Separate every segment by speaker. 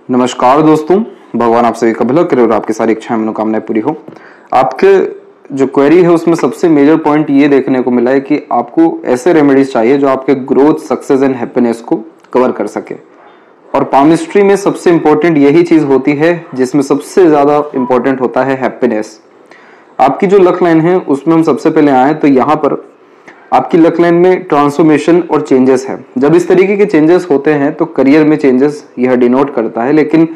Speaker 1: नमस्कार दोस्तों, भगवान आप सभी का भला करे और आपकी सारी इच्छाएं मनोकामनाएं पूरी हो। आपके जो क्वेरी है उसमें सबसे मेजर पॉइंट ये देखने को मिला है कि आपको ऐसे रेमेडीज चाहिए जो आपके ग्रोथ, सक्सेस एंड हैप्पीनेस को कवर कर सके। और पामिस्ट्री में सबसे इंपॉर्टेंट यही चीज होती है जिसमें सबसे ज्यादा इंपॉर्टेंट होता है हैप्पीनेस। आपकी जो लक लाइन है उसमें हम सबसे पहले आए तो यहाँ पर आपकी लक लाइन में ट्रांसफॉर्मेशन और चेंजेस है। जब इस तरीके के चेंजेस होते हैं तो करियर में चेंजेस यह डिनोट करता है, लेकिन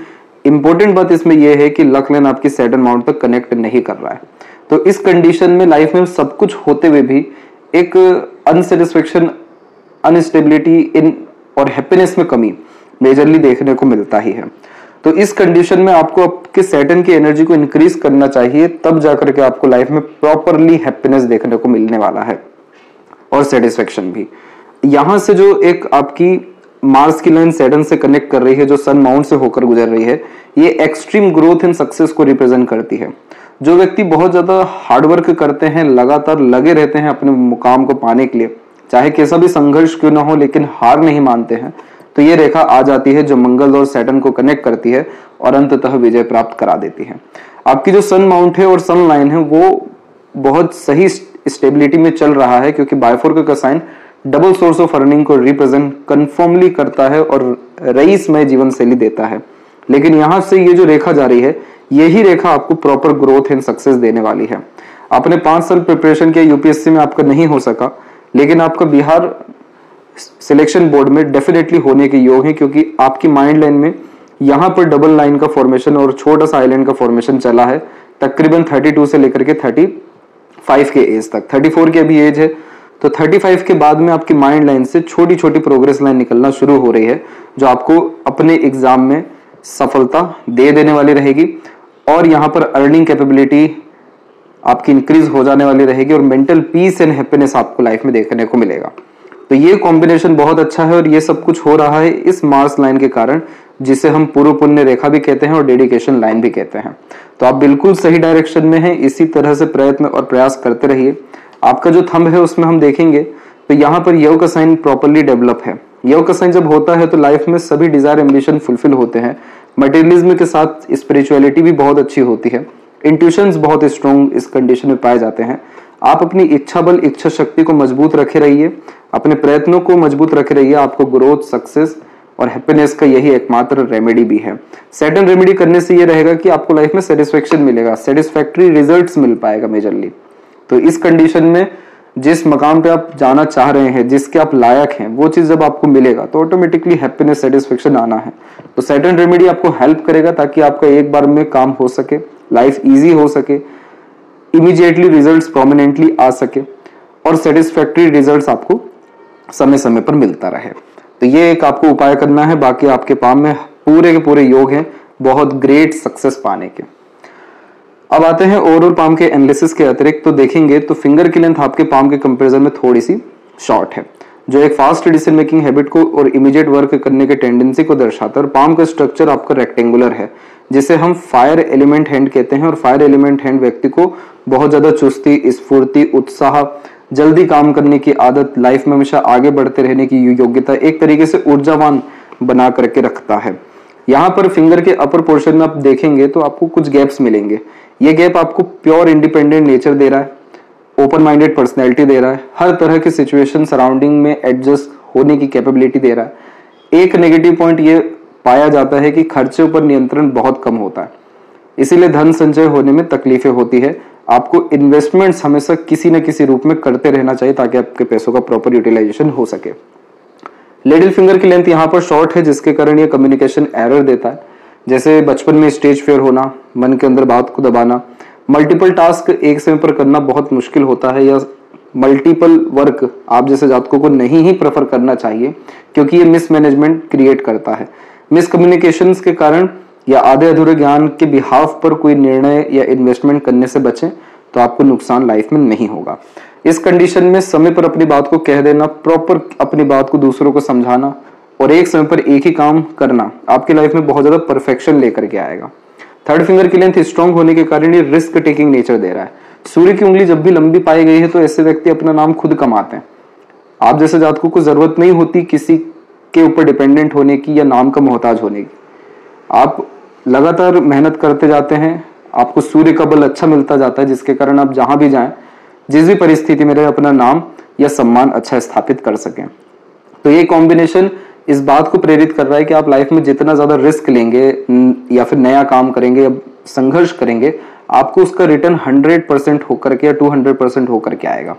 Speaker 1: इंपॉर्टेंट बात इसमें यह है कि लक लाइन आपकी सैटर्न माउंट तक कनेक्ट नहीं कर रहा है। तो इस कंडीशन में लाइफ में सब कुछ होते हुए भी एक अनसेटिस्फेक्शन, अनस्टेबिलिटी इन और हैप्पीनेस में कमी मेजरली देखने को मिलता ही है। तो इस कंडीशन में आपको आपके सैटर्न की एनर्जी को इंक्रीज करना चाहिए, तब जाकर के आपको लाइफ में प्रॉपरली हैप्पीनेस देखने को मिलने वाला है और सेटिस्फेक्शन भी। यहां से जो एक आपकी मार्स की लाइन सैटर्न से कनेक्ट कर रही है, जो सन माउंट से होकर गुजर रही है, ये एक्सट्रीम ग्रोथ एंड सक्सेस को रिप्रेजेंट करती है। जो व्यक्ति बहुत ज्यादा हार्डवर्क करते हैं, लगातार लगे रहते हैं अपने मुकाम को पाने के लिए, चाहे कैसा भी संघर्ष क्यों ना हो, लेकिन हार नहीं मानते हैं, तो ये रेखा आ जाती है जो मंगल और सैटर्न को कनेक्ट करती है और अंततः विजय प्राप्त करा देती है। आपकी जो सन माउंट है और सन लाइन है वो बहुत सही स्टेबिलिटी में चल रहा है, क्योंकि बायफोर्क का sign double source of earning को रिप्रेजेंट कंफर्मली करता है और रईसमय जीवन शैली देता है। लेकिन यहां से ये जो रेखा जा रही है, यही रेखा आपको प्रॉपर ग्रोथ एंड सक्सेस देने वाली है। आपने 5 साल प्रिपरेशन किया, यूपीएससी में आपका नहीं हो सका, लेकिन आपका बिहार सिलेक्शन बोर्ड में डेफिनेटली होने के योग है, क्योंकि आपकी माइंड लाइन में यहाँ पर डबल लाइन का फॉर्मेशन और छोटा सा आइलैंड का फॉर्मेशन चला है तकरीबन 32 से लेकर के 35 के एज तक। 34 की अभी एज है, तो 35 के बाद में आपकी माइंड लाइन से छोटी छोटी प्रोग्रेस लाइन निकलना शुरू हो रही है, जो आपको अपने एग्जाम में सफलता दे देने वाली रहेगी। और यहाँ पर अर्निंग कैपेबिलिटी आपकी इंक्रीज हो जाने वाली रहेगी और मेंटल पीस एंड हैप्पीनेस आपको लाइफ में देखने को मिलेगा। तो ये कॉम्बिनेशन बहुत अच्छा है और ये सब कुछ हो रहा है इस मार्स लाइन के कारण, जिसे हम पूर्व पुण्य रेखा भी कहते हैं और डेडिकेशन लाइन भी कहते हैं। तो आप बिल्कुल सही डायरेक्शन में हैं, इसी तरह से प्रयत्न और प्रयास करते रहिए। आपका जो थंब है उसमें हम देखेंगे तो यहाँ पर योग का साइन प्रॉपरली डेवलप है। योग का साइन जब होता है तो लाइफ में सभी डिजायर, एम्बिशन फुलफिल होते हैं। मटेरियलिज्म के साथ स्पिरिचुअलिटी भी बहुत अच्छी होती है। इंट्यूशंस बहुत स्ट्रॉन्ग इस कंडीशन में पाए जाते हैं। आप अपनी इच्छा बल, इच्छा शक्ति को मजबूत रखे रहिए, अपने प्रयत्नों को मजबूत रखे रहिए। आपको ग्रोथ, सक्सेस और हैप्पीनेस का यही एकमात्र रेमेडी भी है। सैटर्न रेमेडी करने से ये रहेगा कि आपको लाइफ में सेटिस्फेक्शन मिलेगा, सेटिस्फैक्टरी रिजल्ट्स मिल पाएगा मेजरली। तो इस कंडीशन में जिस मकाम पे आप जाना चाह रहे हैं, जिसके आप लायक हैं, वो चीज जब आपको मिलेगा तो ऑटोमेटिकली हैप्पीनेस, सेटिस्फेक्शन आना है। तो सैटर्न रेमेडी आपको हेल्प करेगा ताकि आपका एक बार में काम हो सके, लाइफ ईजी हो सके, इमीडिएटली रिजल्ट्स प्रोमिनेंटली आ सके और सेटिस्फैक्टरी रिजल्ट्स आपको समय समय पर मिलता रहे। तो ये एक आपको उपाय करना है। बाकी आपके पाम में पूरे के पूरे योग हैं बहुत ग्रेट सक्सेस पाने के। अब आते हैं ओवरऑल पाम के एनालिसिस के अतिरिक्त तो देखेंगे तो फिंगर की लेंथ आपके पाम के कंपैरिजन में थोड़ी सी शॉर्ट है, जो एक फास्ट डिसीजन मेकिंग हैबिट को और इमीडिएट वर्क करने के टेंडेंसी को दर्शाता है। और पाम का स्ट्रक्चर आपका रेक्टेंगुलर है, जिसे हम फायर एलिमेंट हैंड कहते हैं। और फायर एलिमेंट हैंड व्यक्ति को बहुत ज्यादा चुस्ती, स्फूर्ति, उत्साह, जल्दी काम करने की आदत, लाइफ में हमेशा आगे बढ़ते रहने की योग्यता, एक तरीके से ऊर्जावान बना करके रखता है। यहाँ पर फिंगर के अपर पोर्शन में आप देखेंगे तो आपको कुछ गैप्स मिलेंगे। ये गैप आपको प्योर इंडिपेंडेंट नेचर दे रहा है, ओपन माइंडेड पर्सनैलिटी दे रहा है, हर तरह की सिचुएशन सराउंडिंग में एडजस्ट होने की कैपेबिलिटी दे रहा है। एक नेगेटिव पॉइंट ये पाया जाता है कि खर्चे पर नियंत्रण बहुत कम होता है, इसीलिए धन संचय होने में तकलीफें होती है। आपको इन्वेस्टमेंट्स हमेशा किसी न किसी रूप में करते रहना चाहिए ताकि आपके पैसों का प्रॉपर यूटिलाइजेशन हो सके। लिटिल फिंगर की लेंथ यहाँ पर शॉर्ट है, जिसके कारण ये कम्युनिकेशन एरर देता है, जैसे बचपन में स्टेज फेयर होना, मन के अंदर बात को दबाना, मल्टीपल टास्क एक समय पर करना बहुत मुश्किल होता है, या मल्टीपल वर्क आप जैसे जातकों को नहीं ही प्रेफर करना चाहिए, क्योंकि ये मिसमैनेजमेंट क्रिएट करता है। मिसकम्युनिकेशंस के कारण या आधे अधूरे ज्ञान के बिहाफ पर कोई निर्णय या इन्वेस्टमेंट करने से बचें तो आपको नुकसान लाइफ में नहीं होगा। इस कंडीशन में समय पर अपनी बात को कह देना, प्रॉपर अपनी बात को दूसरों को समझाना और एक समय पर एक ही काम करना आपकी लाइफ में बहुत ज्यादा परफेक्शन लेकर के आएगा। थर्ड फिंगर की लेंथ स्ट्रॉन्ग होने के कारण ये रिस्क टेकिंग नेचर दे रहा है। सूर्य की उंगली जब भी लंबी पाई गई है तो ऐसे व्यक्ति अपना नाम खुद कमाते हैं। आप जैसे जातकों को जरूरत नहीं होती किसी के ऊपर डिपेंडेंट होने की या नाम का मोहताज होने की। आप लगातार मेहनत करते जाते हैं, आपको सूर्य का बल अच्छा मिलता जाता है, जिसके कारण आप जहां भी जाएं, जिस भी परिस्थिति में रहे, अपना नाम या सम्मान अच्छा स्थापित कर सकें। तो ये कॉम्बिनेशन इस बात को प्रेरित कर रहा है कि आप लाइफ में जितना ज्यादा रिस्क लेंगे या फिर नया काम करेंगे या संघर्ष करेंगे, आपको उसका रिटर्न 100% होकर के या 200% होकर के आएगा।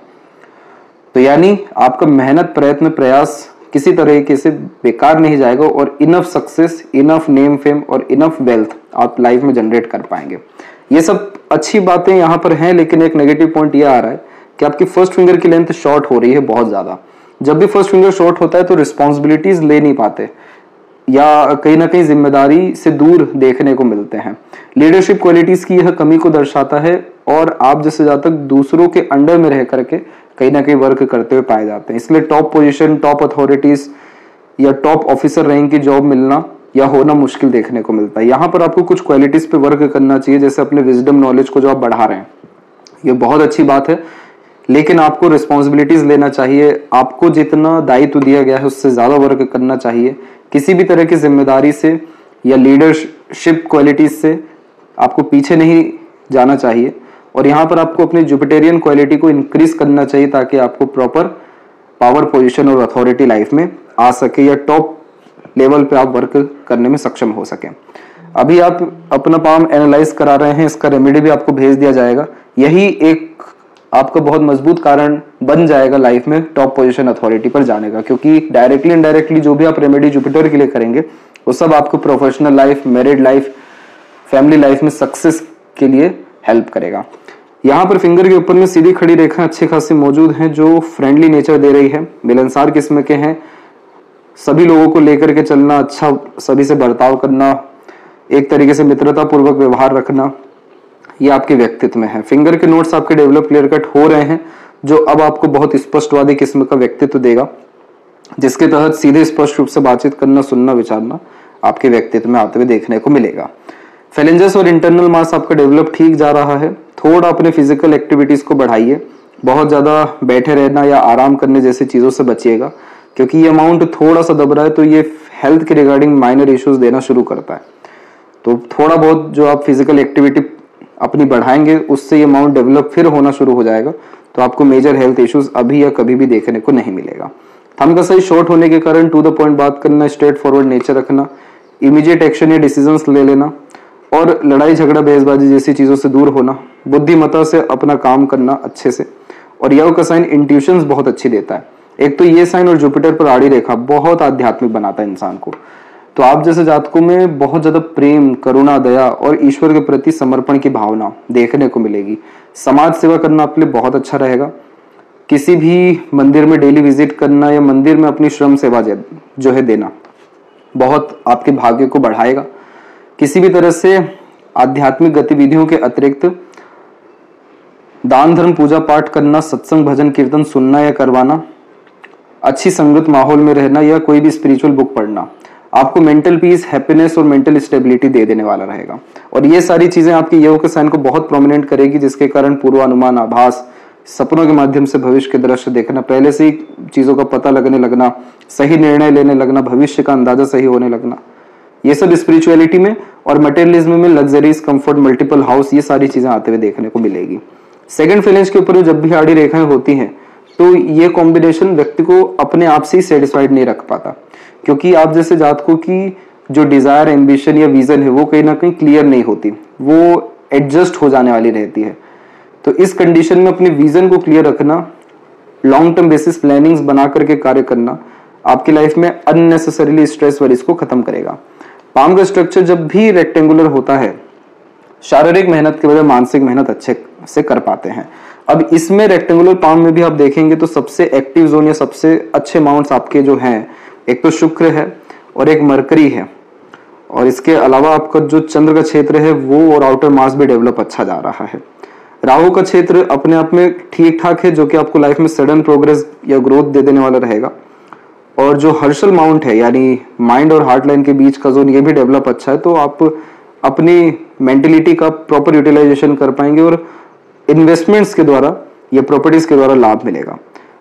Speaker 1: तो यानी आपका मेहनत, प्रयत्न, प्रयास किसी तरीके से बेकार नहीं जाएगा और enough success, enough name fame और इनफ वेल्थ आप लाइफ में जनरेट कर पाएंगे। ये सब अच्छी बातें यहाँ पर हैं, लेकिन एक नेगेटिव पॉइंट ये आ रहा है कि आपकी फर्स्ट फिंगर की लेंथ शॉर्ट हो रही है बहुत ज्यादा। जब भी फर्स्ट फिंगर शॉर्ट होता है तो रिस्पॉन्सिबिलिटीज ले नहीं पाते या कहीं ना कहीं जिम्मेदारी से दूर देखने को मिलते हैं। लीडरशिप क्वालिटीज की यह कमी को दर्शाता है और आप जैसे जहाँ तक दूसरों के अंडर में रह करके कहीं ना कहीं वर्क करते हुए पाए जाते हैं। इसलिए टॉप पोजीशन, टॉप अथॉरिटीज या टॉप ऑफिसर रैंक की जॉब मिलना या होना मुश्किल देखने को मिलता है। यहाँ पर आपको कुछ क्वालिटीज पे वर्क करना चाहिए, जैसे अपने विजडम, नॉलेज को जो आप बढ़ा रहे हैं, ये बहुत अच्छी बात है, लेकिन आपको रिस्पॉन्सिबिलिटीज लेना चाहिए। आपको जितना दायित्व दिया गया है उससे ज्यादा वर्क करना चाहिए। किसी भी तरह की जिम्मेदारी से या लीडरशिप क्वालिटीज से आपको पीछे नहीं जाना चाहिए और यहाँ पर आपको अपनी जुपिटेरियन क्वालिटी को इंक्रीज करना चाहिए ताकि आपको प्रॉपर पावर पोजीशन और अथॉरिटी लाइफ में आ सके या टॉप लेवल पे आप वर्क करने में सक्षम हो सके। अभी आप अपना पाम एनालाइज करा रहे हैं, इसका रेमेडी भी आपको भेज दिया जाएगा। यही एक आपका बहुत मजबूत कारण बन जाएगा लाइफ में टॉप पोजीशन, अथॉरिटी पर जाने का, क्योंकि डायरेक्टली इनडायरेक्टली जो भी आप रेमेडी जुपिटर के लिए करेंगे वो सब आपको professional life, married life, family life में सक्सेस के लिए हेल्प करेगा। यहाँ पर फिंगर के ऊपर में सीधी खड़ी रेखा अच्छी खासी मौजूद हैं जो फ्रेंडली नेचर दे रही है, मिलनसार किस्म के हैं, सभी लोगों को लेकर के चलना, अच्छा सभी से बर्ताव करना, एक तरीके से मित्रता पूर्वक व्यवहार रखना, ये आपके व्यक्तित्व में है। फिंगर के नोट्स आपके डेवलप क्लियर कट हो रहे हैं, जो अब आपको बहुत स्पष्टवादी किस्म का व्यक्तित्व देगा, जिसके तहत सीधे स्पष्ट रूप से बातचीत करना, सुनना, विचारना आपके व्यक्तित्व में आते हुए देखने को मिलेगा। फेलेंजेस और इंटरनल मास आपका डेवलप ठीक जा रहा है। थोड़ा अपने फिजिकल एक्टिविटीज को बढ़ाइए, बहुत ज्यादा बैठे रहना या आराम करने जैसी चीजों से बचिएगा, क्योंकि ये अमाउंट थोड़ा सा दब रहा है तो ये हेल्थ के रिगार्डिंग माइनर इश्यूज देना शुरू करता है। तो थोड़ा बहुत जो आप फिजिकल एक्टिविटी अपनी बढ़ाएंगे उससे ये अमाउंट डेवलप फिर होना शुरू हो जाएगा, तो आपको मेजर हेल्थ इश्यूज अभी या कभी भी देखने को नहीं मिलेगा। थंब का साइज शॉर्ट होने के कारण टू द पॉइंट बात करना, स्ट्रेट फॉरवर्ड नेचर रखना, इमीडिएट एक्शन या डिसीजंस ले लेना और लड़ाई झगड़ा बहसबाजी जैसी चीजों से दूर होना, बुद्धिमत्ता से अपना काम करना अच्छे से। और यह का साइन इंट्यूशंस बहुत अच्छी देता है। एक तो ये साइन और जुपिटर पर आड़ी रेखा बहुत आध्यात्मिक बनाता है इंसान को। तो आप जैसे जातकों में बहुत ज्यादा प्रेम, करुणा, दया और ईश्वर के प्रति समर्पण की भावना देखने को मिलेगी। समाज सेवा करना आपके लिए बहुत अच्छा रहेगा। किसी भी मंदिर में डेली विजिट करना या मंदिर में अपनी श्रम सेवा जो है देना बहुत आपके भाग्य को बढ़ाएगा। किसी भी तरह से आध्यात्मिक गतिविधियों के अतिरिक्त दान धर्म, पूजा पाठ करना, सत्संग, भजन, कीर्तन सुनना या करवाना, अच्छी संगत माहौल में रहना या कोई भी स्पिरिचुअल बुक पढ़ना आपको मेंटल पीस, हैप्पीनेस और मेंटल स्टेबिलिटी दे देने वाला रहेगा। और ये सारी चीजें आपकी योग के साइन को बहुत प्रोमिनेंट करेगी, जिसके कारण पूर्वानुमान, आभास, सपनों के माध्यम से भविष्य के दृश्य देखना, पहले से ही चीजों का पता लगने लगना, सही निर्णय लेने लगना, भविष्य का अंदाजा सही होने लगना, ये सब स्पिरिचुअलिटी में और मटेरियलिज्म में लग्जरीज, कंफर्ट, मल्टीपल हाउस, ये सारी चीजें आते हुए देखने को मिलेगी। सेकंड फेलेंज के ऊपर जब भी आड़ी रेखाएं होती हैं तो ये कॉम्बिनेशन व्यक्ति को अपने आप से ही सेटिस्फाइड नहीं रख पाता, क्योंकि आप जैसे जातकों की जो डिजायर, एम्बिशन या विजन है वो कहीं ना कहीं क्लियर नहीं होती, वो एडजस्ट हो जाने वाली रहती है। तो इस कंडीशन में अपने विजन को क्लियर रखना, लॉन्ग टर्म बेसिस प्लानिंग्स बना करके कार्य करना आपकी लाइफ में अननेसेसरीली स्ट्रेस वरीज को खत्म करेगा। पाम का स्ट्रक्चर जब भी रेक्टेंगुलर होता है, शारीरिक मेहनत के बजाय मानसिक मेहनत अच्छे से कर पाते हैं। अब इसमें रेक्टेंगुलर पाम में भी आप देखेंगे तो सबसे एक्टिव जोन या सबसे अच्छे माउंट्स आपके जो हैं, एक तो शुक्र है और एक मरकरी है, और इसके अलावा आपका जो चंद्र का क्षेत्र है वो और आउटर मास भी डेवलप अच्छा जा रहा है। राहु का क्षेत्र अपने आप में ठीक ठाक है, जो कि आपको लाइफ में सडन प्रोग्रेस या ग्रोथ दे देने वाला रहेगा। और जो हर्षल माउंट है यानी माइंड और हार्ट लाइन के बीच का जोन, ये भी डेवलप अच्छा है, तो आप अपनी मेंटेलिटी का प्रॉपर यूटिलाइजेशन कर पाएंगे और इन्वेस्टमेंट्स के द्वारा या प्रॉपर्टीज के द्वारा लाभ मिलेगा।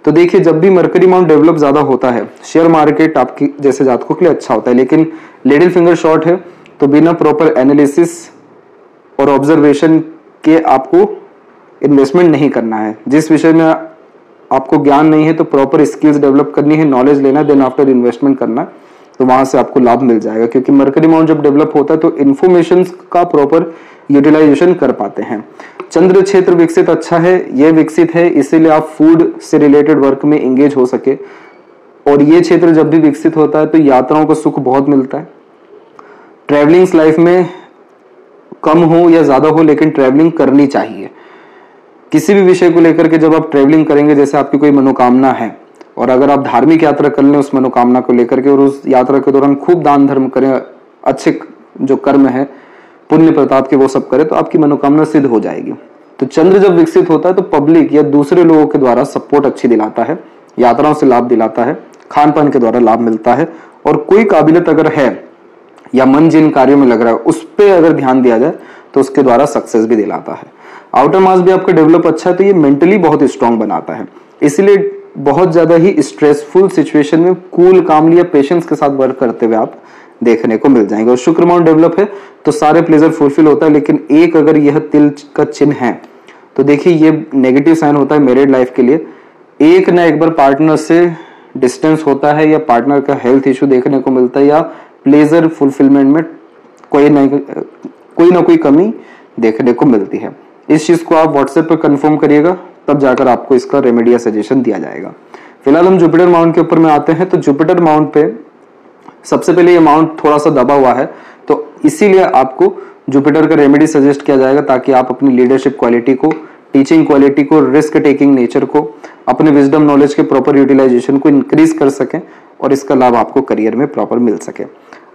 Speaker 1: तो देखिए, जब भी मरकरी माउंट डेवलप ज्यादा होता है, शेयर मार्केट आपकी जैसे जातकों के लिए अच्छा होता है, लेकिन लिटिल फिंगर शॉर्ट है तो बिना प्रॉपर एनालिसिस और ऑब्जर्वेशन के आपको इन्वेस्टमेंट नहीं करना है। जिस विषय में आपको ज्ञान नहीं है तो प्रॉपर स्किल्स डेवलप करनी है, नॉलेज लेना, देन आफ्टर इन्वेस्टमेंट करना, तो वहां से आपको लाभ मिल जाएगा। क्योंकि मरकरी माउंट जब डेवलप होता है तो इन्फॉर्मेशन का प्रॉपर यूटिलाइजेशन कर पाते हैं। चंद्र क्षेत्र विकसित अच्छा है, यह विकसित है इसीलिए आप फूड से रिलेटेड वर्क में एंगेज हो सके। और ये क्षेत्र जब भी विकसित होता है तो यात्राओं का सुख बहुत मिलता है। ट्रैवलिंग्स लाइफ में कम हो या ज्यादा हो, लेकिन ट्रैवलिंग करनी चाहिए। किसी भी विषय को लेकर के जब आप ट्रैवलिंग करेंगे, जैसे आपकी कोई मनोकामना है और अगर आप धार्मिक यात्रा कर लें उस मनोकामना को लेकर के और उस यात्रा के दौरान खूब दान धर्म करें, अच्छे जो कर्म है पुण्य प्रताप के वो सब करें, तो आपकी मनोकामना सिद्ध हो जाएगी। तो चंद्र जब विकसित होता है तो पब्लिक या दूसरे लोगों के द्वारा सपोर्ट अच्छी दिलाता है, यात्राओं से लाभ दिलाता है, खान पान के द्वारा लाभ मिलता है, और कोई काबिलियत अगर है या मन जिन कार्यों में लग रहा है उस पर अगर ध्यान दिया जाए तो उसके द्वारा सक्सेस भी दिलाता है। आउटर मास भी आपका डेवलप अच्छा है तो ये मेंटली बहुत स्ट्रांग बनाता है, इसलिए बहुत ज्यादा ही स्ट्रेसफुल सिचुएशन में कूल कामली या पेशेंस के साथ वर्क करते हुए आप देखने को मिल जाएंगे। और शुक्र माउंट डेवलप है तो सारे प्लेजर फुलफिल होता है, लेकिन एक अगर यह तिल का चिन्ह है तो देखिए ये नेगेटिव साइन होता है मैरिड लाइफ के लिए। एक ना एक बार पार्टनर से डिस्टेंस होता है या पार्टनर का हेल्थ इशू देखने को मिलता है या प्लेजर फुलफिलमेंट में कोई ना कोई कमी देखने को मिलती है। इस चीज को आप व्हाट्सएप पर कंफर्म करिएगा, तब जाकर आपको इसका रेमेडी या सजेशन दिया जाएगा। फिलहाल हम जुपिटर माउंट के ऊपर में आते हैं। तो जुपिटर माउंट पे सबसे पहले ये माउंट थोड़ा सा दबा हुआ है, तो इसीलिए आपको जुपिटर का रेमेडी सजेस्ट किया जाएगा ताकि आप अपनी लीडरशिप क्वालिटी को, टीचिंग क्वालिटी को, रिस्क टेकिंग नेचर को, अपने विजडम नॉलेज के प्रॉपर यूटिलाइजेशन को इंक्रीज कर सकें और इसका लाभ आपको करियर में प्रॉपर मिल सके।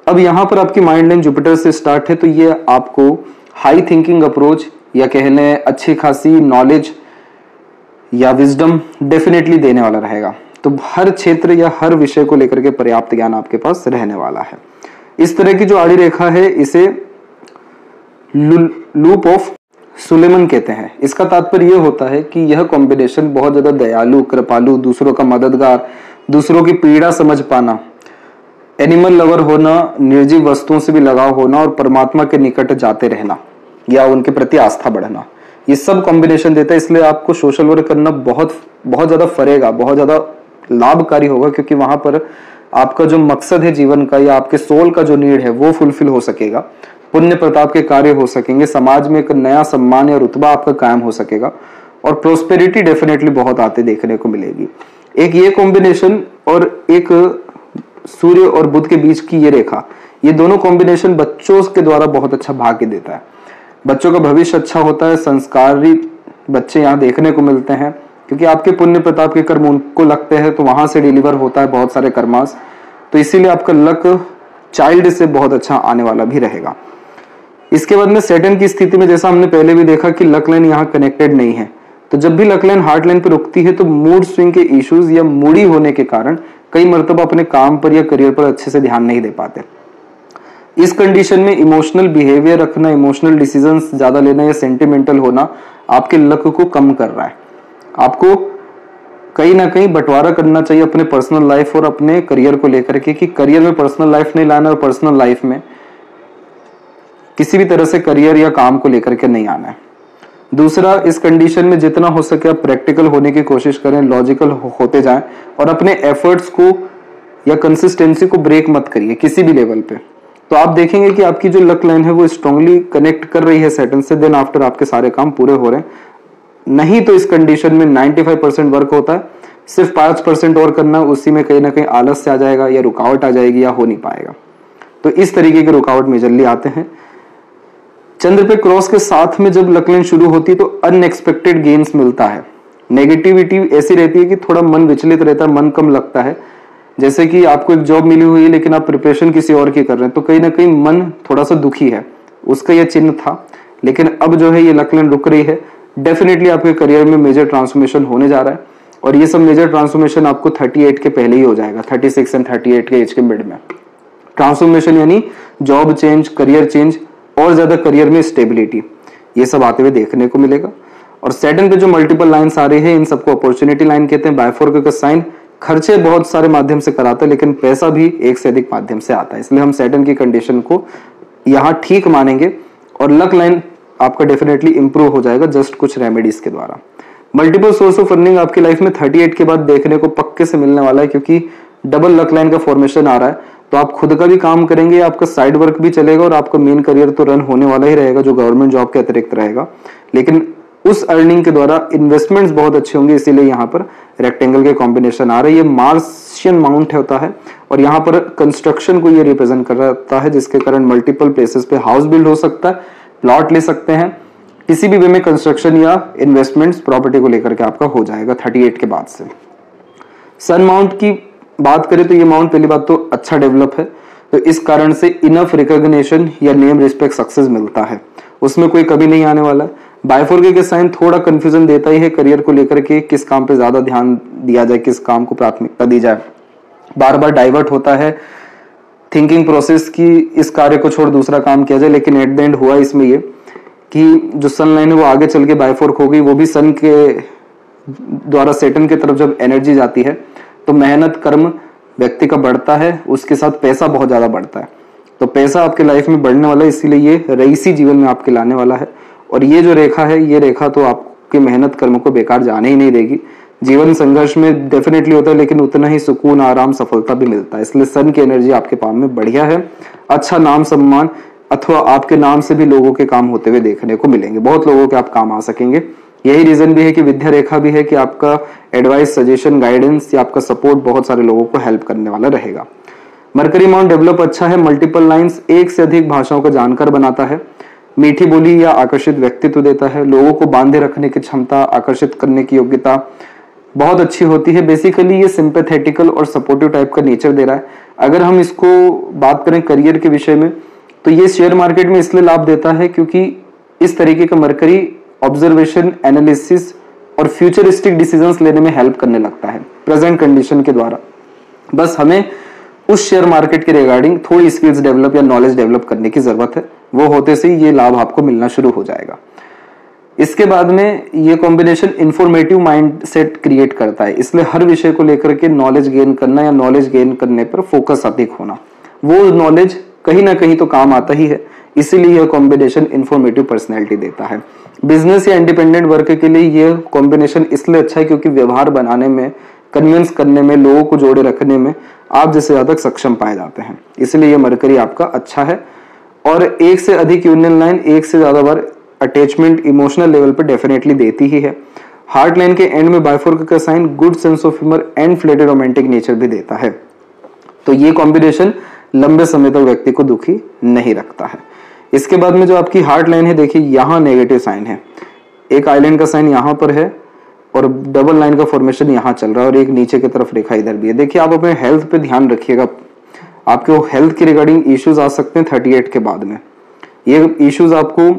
Speaker 1: अब यहाँ पर आपकी माइंड लाइन जुपिटर से स्टार्ट है तो ये आपको हाई थिंकिंग अप्रोच या कहने अच्छी खासी नॉलेज या विजडम डेफिनेटली देने वाला रहेगा। तो हर क्षेत्र या हर विषय को लेकर के पर्याप्त ज्ञान आपके पास रहने वाला है। इस तरह की जो आड़ी रेखा है इसे लूप ऑफ सुलेमन कहते हैं। इसका तात्पर्य यह होता है कि यह कॉम्बिनेशन बहुत ज्यादा दयालु, कृपालु, दूसरों का मददगार, दूसरों की पीड़ा समझ पाना, एनिमल लवर होना, निर्जीव वस्तुओं से भी लगाव होना और परमात्मा के निकट जाते रहना या उनके प्रति आस्था बढ़ना, ये सब कॉम्बिनेशन देता है। इसलिए आपको सोशल वर्क करना बहुत ज्यादा फरेगा, बहुत ज्यादा लाभकारी होगा, क्योंकि वहां पर आपका जो मकसद है जीवन का या आपके सोल का जो नीड है वो फुलफिल हो सकेगा, पुण्य प्रताप के कार्य हो सकेंगे, समाज में एक नया सम्मान या रुतबा आपका कायम हो सकेगा और प्रोस्पेरिटी डेफिनेटली बहुत आते देखने को मिलेगी। एक ये कॉम्बिनेशन और एक सूर्य और बुध के बीच की ये रेखा, ये दोनों कॉम्बिनेशन बच्चों के द्वारा बहुत अच्छा भाग्य देता है। बच्चों का भविष्य अच्छा होता है, संस्कारी बच्चे यहाँ देखने को मिलते हैं, क्योंकि आपके पुण्य प्रताप के कर्म उनको लगते हैं तो वहां से डिलीवर होता है बहुत सारे कर्मास। तो इसीलिए आपका लक चाइल्ड से बहुत अच्छा आने वाला भी रहेगा। इसके बाद में सैटर्न की स्थिति में जैसा हमने पहले भी देखा कि लक लाइन यहाँ कनेक्टेड नहीं है, तो जब भी लक लाइन हार्ट लाइन पर रुकती है तो मूड स्विंग के इश्यूज या मूडी होने के कारण कई मर्तबा अपने काम पर या करियर पर अच्छे से ध्यान नहीं दे पाते। इस कंडीशन में इमोशनल बिहेवियर रखना, इमोशनल डिसीजंस ज्यादा लेना या सेंटिमेंटल होना आपके लक को कम कर रहा है। आपको कहीं ना कहीं बंटवारा करना चाहिए अपने पर्सनल लाइफ और अपने करियर को लेकर के, कि करियर में पर्सनल लाइफ नहीं लाना और पर्सनल लाइफ में किसी भी तरह से करियर या काम को लेकर के नहीं आना है। दूसरा, इस कंडीशन में जितना हो सके आप प्रैक्टिकल होने की कोशिश करें, लॉजिकल होते जाएं और अपने एफर्ट्स को या कंसिस्टेंसी को ब्रेक मत करिए किसी भी लेवल पे। तो आप देखेंगे कि आपकी जो लक लाइन है वो स्ट्रांगली कनेक्ट कर रही है सैटर्न से, देन आफ्टर आपके सारे काम पूरे हो रहे हैं। नहीं तो इस कंडीशन में 95% वर्क होता है, सिर्फ 5% और करना, उसी में कहीं ना कहीं आलस से आ जाएगा या रुकावट आ जाएगी या हो नहीं पाएगा। तो इस तरीके के रुकावट मेजरली आते हैं। चंद्र पे क्रॉस के साथ में जब लक लाइन शुरू होती है तो अनएक्सपेक्टेड गेन्स मिलता है। नेगेटिविटी ऐसी रहती है कि थोड़ा मन विचलित रहता है, मन कम लगता है। जैसे कि आपको एक जॉब मिली हुई है लेकिन आप प्रिपरेशन किसी और की कर रहे हैं, तो कहीं ना कहीं मन थोड़ा सा दुखी है, उसका यह चिन्ह था। लेकिन अब जो है ये लक लाइन रुक रही है, डेफिनेटली आपके करियर में मेजर ट्रांसफॉर्मेशन होने जा रहा है और ये सब मेजर ट्रांसफॉर्मेशन आपको 38 के पहले ही हो जाएगा, 36 एंड 38 के एज के मिड में। ट्रांसफॉर्मेशन यानी जॉब चेंज, करियर चेंज और ज्यादा करियर में स्टेबिलिटी, ये सब आते हुए देखने को मिलेगा। और सैटर्न पे जो मल्टीपल लाइन्स आ रही है इन सबको अपॉर्चुनिटी लाइन कहते हैं। बायफोर्क का साइन खर्चे बहुत सारे माध्यम से कराता है लेकिन पैसा भी एक से अधिक माध्यम से आता है, इसलिए हम सैटर्न की कंडीशन को यहाँ ठीक मानेंगे और लक लाइन आपका डेफिनेटली इंप्रूव हो जाएगा जस्ट कुछ रेमेडीज के द्वारा। मल्टीपल सोर्स ऑफ अर्निंग आपकी लाइफ में 38 के बाद देखने को पक्के से मिलने वाला है, क्योंकि डबल लक लाइन का फॉर्मेशन आ रहा है। तो आप खुद का भी काम करेंगे, आपका साइड वर्क भी चलेगा और आपका मेन करियर तो रन होने वाला ही रहेगा जो गवर्नमेंट जॉब के अतिरिक्त रहेगा, लेकिन उस अर्निंग के द्वारा इन्वेस्टमेंट्स बहुत अच्छे होंगे। इसीलिए यहाँ पर रेक्टेंगल के कॉम्बिनेशन आ रहे हैं। ये मार्शियन माउंट होता है और यहाँ पर कंस्ट्रक्शन को ये रिप्रेजेंट करता है, जिसके कारण मल्टीपल प्लेसेस पे हाउस बिल्ड हो सकता है, प्लॉट ले सकते हैं, किसी भी वे में कंस्ट्रक्शन या इन्वेस्टमेंट्स प्रॉपर्टी को लेकर के आपका हो जाएगा 38 के बाद से। सन माउंट की बात करें तो ये माउंट पहली बात तो अच्छा डेवलप है, तो इस कारण से इनफ रिकॉग्निशन या नेम रिस्पेक्ट सक्सेस मिलता है, उसमें कोई कमी नहीं आने वाला है। बाइफोरके के साइन थोड़ा कंफ्यूजन देता ही है करियर को लेकर के, किस काम पे ज्यादा ध्यान दिया जाए, किस काम को प्राथमिकता दी जाए, बार बार डाइवर्ट होता है थिंकिंग प्रोसेस की इस कार्य को छोड़ दूसरा काम किया जाए। लेकिन एट द एंड हुआ इसमें ये कि जो सन लाइन है वो आगे चल के बाइफोर्क हो गई, वो भी सन के द्वारा सेटन की तरफ जब एनर्जी जाती है तो मेहनत कर्म व्यक्ति का बढ़ता है, उसके साथ पैसा बहुत ज्यादा बढ़ता है। तो पैसा आपके लाइफ में बढ़ने वाला है, इसीलिए ये रईसी जीवन में आपके लाने वाला है। और ये जो रेखा है, ये रेखा तो आपके मेहनत कर्म को बेकार जाने ही नहीं देगी। जीवन संघर्ष में डेफिनेटली होता है, लेकिन उतना ही सुकून, आराम, सफलता भी मिलता है। इसलिए सन की एनर्जी आपके पाम में बढ़िया है। अच्छा नाम सम्मान अथवा आपके नाम से भी लोगों के काम होते हुए देखने को मिलेंगे, बहुत लोगों के आप काम आ सकेंगे। यही रीजन भी है कि विद्या रेखा भी है कि आपका एडवाइस, सजेशन, गाइडेंस या आपका सपोर्ट बहुत सारे लोगों को हेल्प करने वाला रहेगा। मरकरी माउंट डेवलप अच्छा है, मल्टीपल लाइंस, एक से अधिक भाषाओं को जानकार बनाता है, मीठी बोली या आकर्षित व्यक्तित्व देता है, लोगों को बांधे रखने की क्षमता, आकर्षित करने की योग्यता बहुत अच्छी होती है। बेसिकली ये सिंपैथेटिकल और सपोर्टिव टाइप का नेचर दे रहा है। अगर हम इसको बात करें करियर के विषय में तो ये शेयर मार्केट में इसलिए लाभ देता है क्योंकि इस तरीके का मरकरी ऑब्जर्वेशन, एनालिसिस और फ्यूचरिस्टिक डिसीजंस लेने में हेल्प करने लगता है प्रेजेंट कंडीशन के द्वारा। बस हमें उस शेयर मार्केट के रिगार्डिंग थोड़ी स्किल्स डेवलप या नॉलेज डेवलप करने की जरूरत है, वो होते से ये लाभ आपको मिलना शुरू हो जाएगा। इसके बाद में ये कॉम्बिनेशन इंफॉर्मेटिव माइंडसेट क्रिएट करता है, इसलिए हर विषय को लेकर के नॉलेज गेन करना या नॉलेज गेन करने पर फोकस अधिक होना, वो नॉलेज कहीं ना कहीं तो काम आता ही है। इसीलिए यह कॉम्बिनेशन इंफॉर्मेटिव पर्सनैलिटी देता है। बिजनेस या इंडिपेंडेंट वर्क के लिए यह कॉम्बिनेशन इसलिए अच्छा है क्योंकि व्यवहार बनाने में, कन्विंस करने में, लोगों को जोड़े रखने में आप जैसे ज्यादा सक्षम पाए जाते हैं। इसलिए यह मरकरी आपका अच्छा है। और एक से अधिक यूनियन लाइन एक से ज्यादा बार अटैचमेंट इमोशनल लेवल पर डेफिनेटली देती ही है। हार्ट लाइन के एंड में बाइफोर्क का sign good sense of humour and फ्लेटेड रोमांटिक नेचर भी देता है। तो ये कॉम्बिनेशन लंबे समय तक व्यक्ति को दुखी नहीं रखता है। इसके बाद में जो आपकी हार्ट लाइन है, देखिए यहाँ नेगेटिव साइन है, एक आइलैंड का साइन यहाँ पर है और डबल लाइन का फॉर्मेशन यहाँ चल रहा है और एक नीचे की तरफ रेखा इधर भी है। देखिए आप अपने हेल्थ पे ध्यान रखिएगा, आपके हेल्थ के रिगार्डिंग इश्यूज आ सकते हैं 38 के बाद में। ये इश्यूज आपको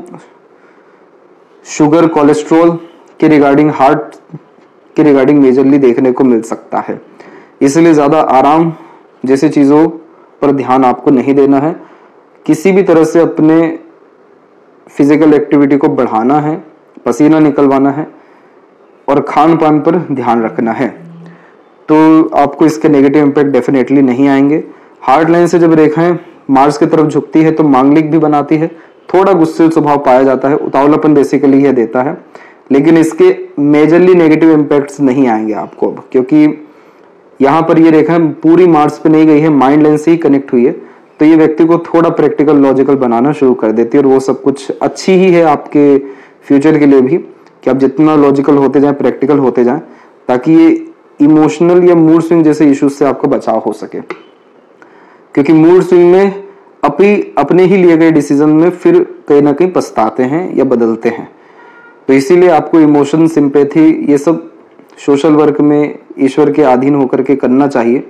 Speaker 1: शुगर, कोलेस्ट्रॉल के रिगार्डिंग, हार्ट के रिगार्डिंग मेजरली देखने को मिल सकता है। इसलिए ज्यादा आराम जैसी चीजों पर ध्यान आपको नहीं देना है। किसी भी तरह से अपने फिजिकल एक्टिविटी को बढ़ाना है, पसीना निकलवाना है और खान पान पर ध्यान रखना है, तो आपको इसके नेगेटिव इंपैक्ट डेफिनेटली नहीं आएंगे। हार्ट लाइन से जब रेखाएं मार्स की तरफ झुकती है तो मांगलिक भी बनाती है, थोड़ा गुस्से स्वभाव पाया जाता है, उतावलापन बेसिकली यह देता है, लेकिन इसके मेजरली नेगेटिव इंपैक्ट्स नहीं आएंगे आपको अब, क्योंकि यहाँ पर ये रेखा पूरी मार्स पे नहीं गई है, माइंड लाइन से ही कनेक्ट हुई है। तो ये व्यक्ति को थोड़ा प्रैक्टिकल, लॉजिकल बनाना शुरू कर देती है और वो सब कुछ अच्छी ही है आपके फ्यूचर के लिए भी, कि आप जितना लॉजिकल होते जाएं, प्रैक्टिकल होते जाएं, ताकि ये इमोशनल या मूड स्विंग जैसे इश्यूज से आपका बचाव हो सके। क्योंकि मूड स्विंग में अपने ही लिए गए डिसीजन में फिर कहीं ना कहीं पछताते हैं या बदलते हैं। तो इसीलिए आपको इमोशन, सिंपैथी, ये सब सोशल वर्क में ईश्वर के अधीन होकर के करना चाहिए,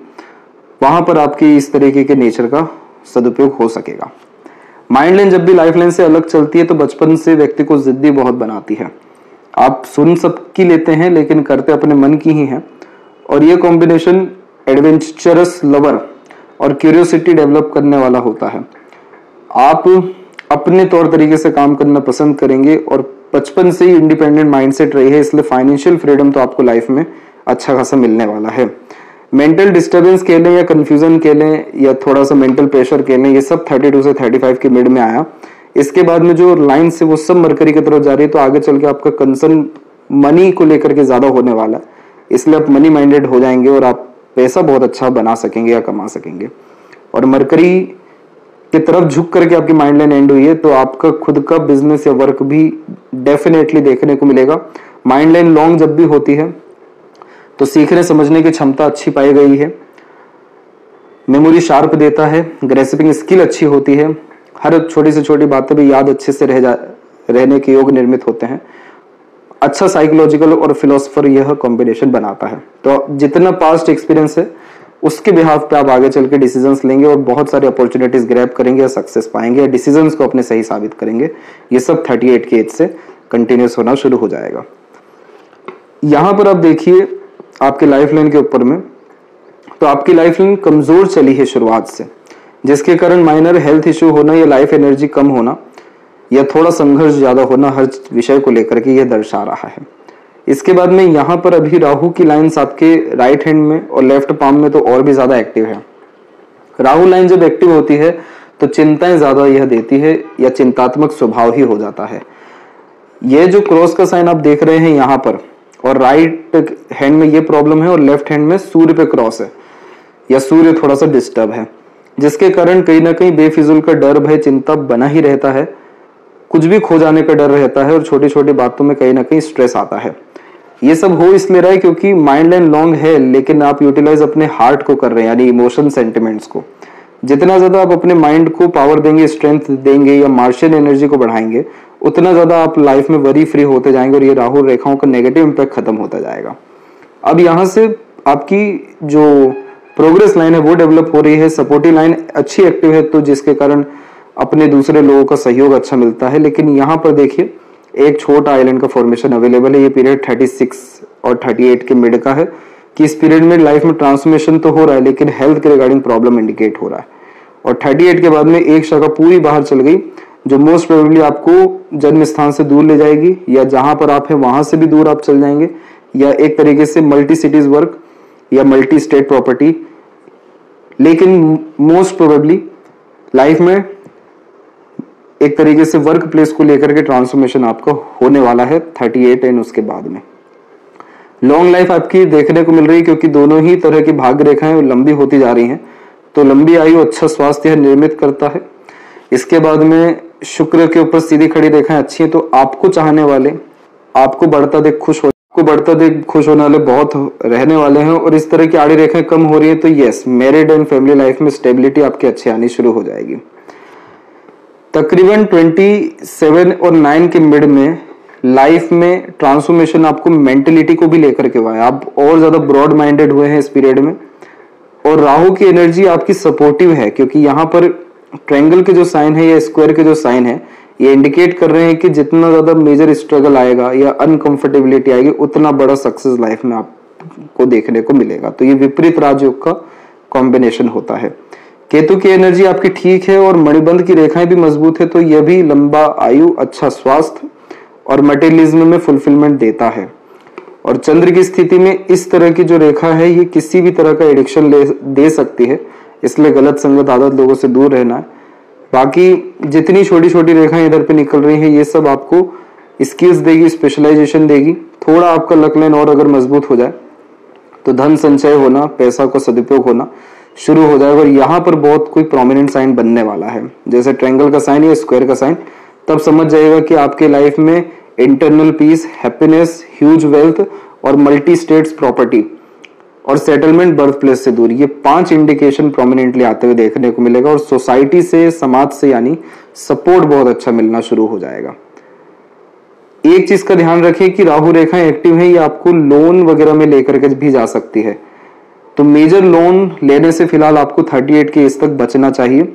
Speaker 1: वहां पर आपकी इस तरीके के नेचर का सदुपयोग हो सकेगा। माइंड लाइन जब भी लाइफ लाइन से अलग चलती है तो बचपन से व्यक्ति को जिद्दी बहुत बनाती है। आप सुन सबकी लेते हैं लेकिन करते अपने मन की ही हैं। और ये कॉम्बिनेशन एडवेंचरस, लवर और क्यूरियोसिटी डेवलप करने वाला होता है। आप अपने तौर तरीके से काम करना पसंद करेंगे और बचपन से ही इंडिपेंडेंट माइंडसेट रही है, इसलिए फाइनेंशियल फ्रीडम तो आपको लाइफ में अच्छा खासा मिलने वाला है। मेंटल डिस्टर्बेंस कह लें या कंफ्यूजन कह लें या थोड़ा सा मेंटल प्रेशर कह लें, ये सब 32 से 35 के मिड में आया। इसके बाद में जो लाइन से वो सब मरकरी की तरफ जा रही है, तो आगे चल के आपका कंसर्न मनी को लेकर के ज्यादा होने वाला है, इसलिए आप मनी माइंडेड हो जाएंगे और आप पैसा बहुत अच्छा बना सकेंगे या कमा सकेंगे। और मरकरी की तरफ झुक करके आपकी माइंड लाइन एंड हुई है, तो आपका खुद का बिजनेस या वर्क भी डेफिनेटली देखने को मिलेगा। माइंड लाइन लॉन्ग जब भी होती है तो सीखने समझने की क्षमता अच्छी पाई गई है, मेमोरी शार्प देता है, ग्रेस्पिंग स्किल अच्छी होती है, हर छोटी से छोटी बातें भी याद अच्छे से रहने के योग निर्मित होते हैं। अच्छा साइकोलॉजिकल और फिलोसफर यह कॉम्बिनेशन बनाता है। तो जितना पास्ट एक्सपीरियंस है उसके बिहाफ पे आप आगे चल के डिसीजंस लेंगे और बहुत सारी अपॉर्चुनिटीज ग्रैब करेंगे या सक्सेस पाएंगे या डिसीजंस को अपने सही साबित करेंगे। ये सब 38 की एज से कंटिन्यूस होना शुरू हो जाएगा। यहां पर आप देखिए आपके लाइफ लाइन के ऊपर में, तो आपकी लाइफ लाइन कमजोर चली है शुरुआत से, जिसके कारण माइनर हेल्थ इश्यू होना या लाइफ एनर्जी कम होना या थोड़ा संघर्ष ज्यादा होना हर विषय को लेकर के यह दर्शा रहा है। इसके बाद में यहाँ पर अभी राहु की लाइन्स आपके राइट हैंड में और लेफ्ट पाम में तो और भी ज्यादा एक्टिव है। राहु लाइन जब एक्टिव होती है तो चिंताएं ज्यादा यह देती है या चिंतात्मक स्वभाव ही हो जाता है। ये जो क्रॉस का साइन आप देख रहे हैं यहाँ पर, और राइट हैंड में ये प्रॉब्लम है और लेफ्ट हैंड में सूर्य पे क्रॉस है या सूर्य थोड़ा सा डिस्टर्ब है, जिसके कारण कहीं ना कहीं बेफिजुल का डर भय चिंता बना ही रहता है, कुछ भी खो जाने का डर रहता है और छोटी छोटी बातों में कहीं ना कहीं स्ट्रेस आता है। ये सब हो इसलिए रहा है क्योंकि माइंड लाइन लॉन्ग है, लेकिन आप यूटिलाइज अपने हार्ट को कर रहे हैं, यानी इमोशन सेंटिमेंट्स को। जितना ज्यादा आप अपने माइंड को पावर देंगे, स्ट्रेंथ देंगे या मार्शियल एनर्जी को बढ़ाएंगे, उतना ज्यादा आप लाइफ में वरी फ्री होते जाएंगे और ये राहु रेखाओं का नेगेटिव इंपैक्ट खत्म होता जाएगा। अब यहाँ से आपकी जो प्रोग्रेस लाइन है वो डेवलप हो रही है, सपोर्टिव लाइन अच्छी एक्टिव है, तो जिसके कारण अपने दूसरे लोगों का सहयोग अच्छा मिलता है। लेकिन यहाँ पर देखिए एक छोटा आइलैंड का फॉर्मेशन अवेलेबल है। ये पीरियड 36 और 38 के मिड का है कि इस पीरियड में लाइफ में ट्रांसफॉर्मेशन तो हो रहा है, लेकिन हेल्थ के रिगार्डिंग प्रॉब्लम इंडिकेट हो रहा है। और 38 के बाद में एक शाखा पूरी बाहर चल गई, जो मोस्ट प्रोबेबली आपको जन्म स्थान से दूर ले जाएगी, या जहां पर आप हैं वहां से भी दूर आप चल जाएंगे, या एक तरीके से मल्टी सिटीज वर्क या मल्टी स्टेट प्रॉपर्टी। लेकिन मोस्ट प्रोबेबली लाइफ में एक तरीके से वर्क प्लेस को लेकर के ट्रांसफॉर्मेशन आपका होने वाला है 38 एंड उसके बाद में। लॉन्ग लाइफ आपकी देखने को मिल रही है क्योंकि दोनों ही तरह की भाग्य रेखाएं लंबी होती जा रही हैं, तो लंबी आयु अच्छा स्वास्थ्य निर्मित करता है। इसके बाद में शुक्र के ऊपर सीधी खड़ी रेखाएं अच्छी हैं, तो आपको चाहने वाले, आपको बढ़ता देख खुश होने वाले बहुत रहने वाले हैं। और इस तरह की आड़ी रेखाएं कम हो रही है, तो yes, married and family life में स्टेबिलिटी आपकी अच्छी आनी शुरू हो जाएगी। तकरीबन 27 और 9 के मिड में लाइफ में ट्रांसफॉर्मेशन आपको मेंटेलिटी को भी लेकर के हुआ है। आप और ज्यादा ब्रॉड माइंडेड हुए हैं इस पीरियड में, और राहु की एनर्जी आपकी सपोर्टिव है, क्योंकि यहाँ पर ट्रायंगल के जो साइन है या स्क्वायर के जो साइन है, ये इंडिकेट कर रहे हैं कि जितना ज्यादा मेजर स्ट्रगल आएगा या अनकंफर्टेबिलिटी आएगी, उतना बड़ा सक्सेस लाइफ में आपको देखने को मिलेगा। तो ये विपरीत राजयोग का कॉम्बिनेशन होता है। केतु की एनर्जी आपकी ठीक है और मणिबंध की रेखाएं भी मजबूत है, तो यह भी लंबा आयु, अच्छा स्वास्थ्य और मटेरियलिज्म में फुलफिलमेंट देता है। और चंद्र की स्थिति में इस तरह की जो रेखा है, ये किसी भी तरह का एडिक्शन दे सकती है, इसलिए गलत संगत आदत लोगों से दूर रहना है। बाकी जितनी छोटी छोटी रेखाएं इधर पे निकल रही हैं, ये सब आपको स्किल्स देगी, स्पेशलाइजेशन देगी। थोड़ा आपका लक लाइन और अगर मजबूत हो जाए तो धन संचय होना, पैसा का सदुपयोग होना शुरू हो जाएगा। और यहाँ पर बहुत कोई प्रोमिनेंट साइन बनने वाला है, जैसे ट्रायंगल का साइन या स्क्वायर का साइन, तब समझ जाएगा कि आपके लाइफ में internal peace, happiness, huge wealth और मल्टी स्टेट्स प्रॉपर्टी और सेटलमेंट, बर्थ प्लेस से दूरी, ये 5 इंडिकेशन प्रोमिनेंटली आते हुए देखने को मिलेगा। और सोसाइटी से, समाज से यानी सपोर्ट बहुत अच्छा मिलना शुरू हो जाएगा। एक चीज का ध्यान रखिए कि राहु रेखाएं एक्टिव है, ये आपको लोन वगैरह में लेकर के भी जा सकती है, तो मेजर लोन लेने से फिलहाल आपको 38 के एज तक बचना चाहिए।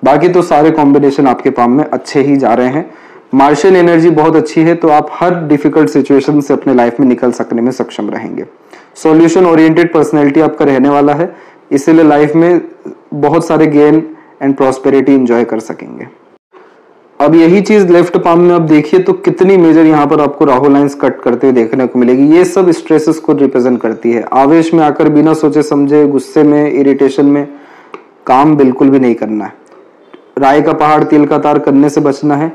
Speaker 1: बाकी तो सारे कॉम्बिनेशन आपके पाम में अच्छे ही जा रहे हैं। मार्शियल एनर्जी बहुत अच्छी है, तो आप हर डिफिकल्ट सिचुएशन से अपने लाइफ में निकल सकने में सक्षम रहेंगे। सॉल्यूशन ओरिएंटेड पर्सनैलिटी आपका रहने वाला है, इसीलिए लाइफ में बहुत सारे गेन एंड प्रॉस्पेरिटी एंजॉय कर सकेंगे। अब यही चीज लेफ्ट पाम में आप देखिए तो कितनी मेजर यहाँ पर आपको राहु लाइंस कट करते हुए देखने को मिलेगी। ये सब स्ट्रेसेस को रिप्रेजेंट करती है। आवेश में आकर बिना सोचे समझे, गुस्से में, इरिटेशन में काम बिल्कुल भी नहीं करना है। राय का पहाड़ तिल का तार करने से बचना है।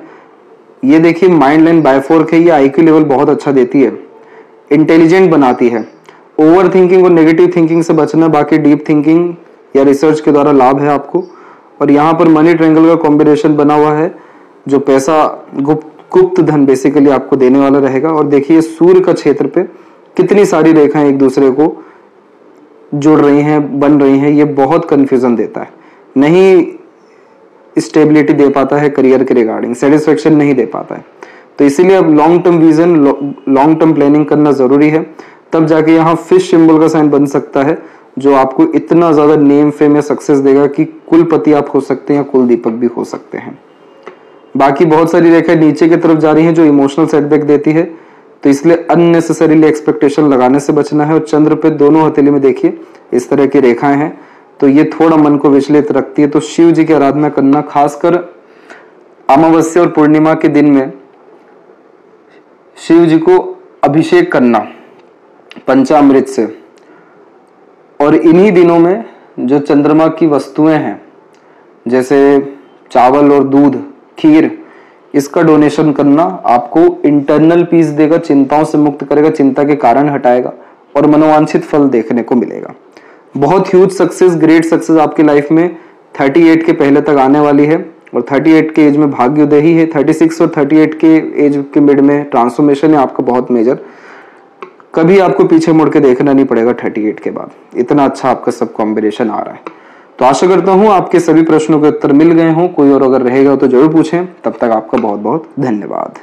Speaker 1: ये देखिए माइंड लाइन बायफोर्क है, ये आईक्यू लेवल बहुत अच्छा देती है, इंटेलिजेंट बनाती है। ओवर थिंकिंग और नेगेटिव थिंकिंग से बचना, बाकी डीप थिंकिंग या रिसर्च के द्वारा लाभ है आपको। और यहाँ पर मनी ट्रायंगल का कॉम्बिनेशन बना हुआ है जो पैसा गुप्त धन बेसिकली आपको देने वाला रहेगा। और देखिए सूर्य का क्षेत्र पे कितनी सारी रेखाएं एक दूसरे को जुड़ रही हैं, बन रही हैं, ये बहुत कंफ्यूजन देता है, नहीं स्टेबिलिटी दे पाता है करियर के रिगार्डिंग, सेटिस्फेक्शन नहीं दे पाता है। तो इसीलिए अब long term vision, long term planning करना जरूरी है, तब जाके यहाँ फिश सिंबल का साइन बन सकता है जो आपको इतना ज्यादा नेम फेम या सक्सेस देगा कि कुलपति आप हो सकते हैं या कुल दीपक भी हो सकते हैं। बाकी बहुत सारी रेखाएं नीचे की तरफ जा रही हैं जो इमोशनल सेटबैक देती है, तो इसलिए अननेसेसरीली एक्सपेक्टेशन लगाने से बचना है। और चंद्र पे दोनों हथेली में देखिए इस तरह की रेखाएं हैं, तो ये थोड़ा मन को विचलित रखती है। तो शिव जी की आराधना करना, खासकर अमावस्या और पूर्णिमा के दिन में शिव जी को अभिषेक करना पंचामृत से। और इन्हीं दिनों में जो चंद्रमा की वस्तुएं हैं जैसे चावल और दूध, खीर, इसका डोनेशन करना आपको इंटरनल पीस देगा, चिंताओं से मुक्त करेगा, चिंता के कारण हटाएगा और मनोवांछित फल देखने को मिलेगा। बहुत ह्यूज सक्सेस, ग्रेट सक्सेस आपकी लाइफ में 38 के पहले तक आने वाली है। और 38 के एज में भाग्योदय ही है, 36 और 38 के एज के मिड में ट्रांसफॉर्मेशन है आपका बहुत मेजर। कभी आपको पीछे मुड़ के देखना नहीं पड़ेगा 38 के बाद, इतना अच्छा आपका सब कॉम्बिनेशन आ रहा है। तो आशा करता हूं आपके सभी प्रश्नों के उत्तर मिल गए हों। कोई और अगर रहेगा तो जरूर पूछें। तब तक आपका बहुत बहुत धन्यवाद।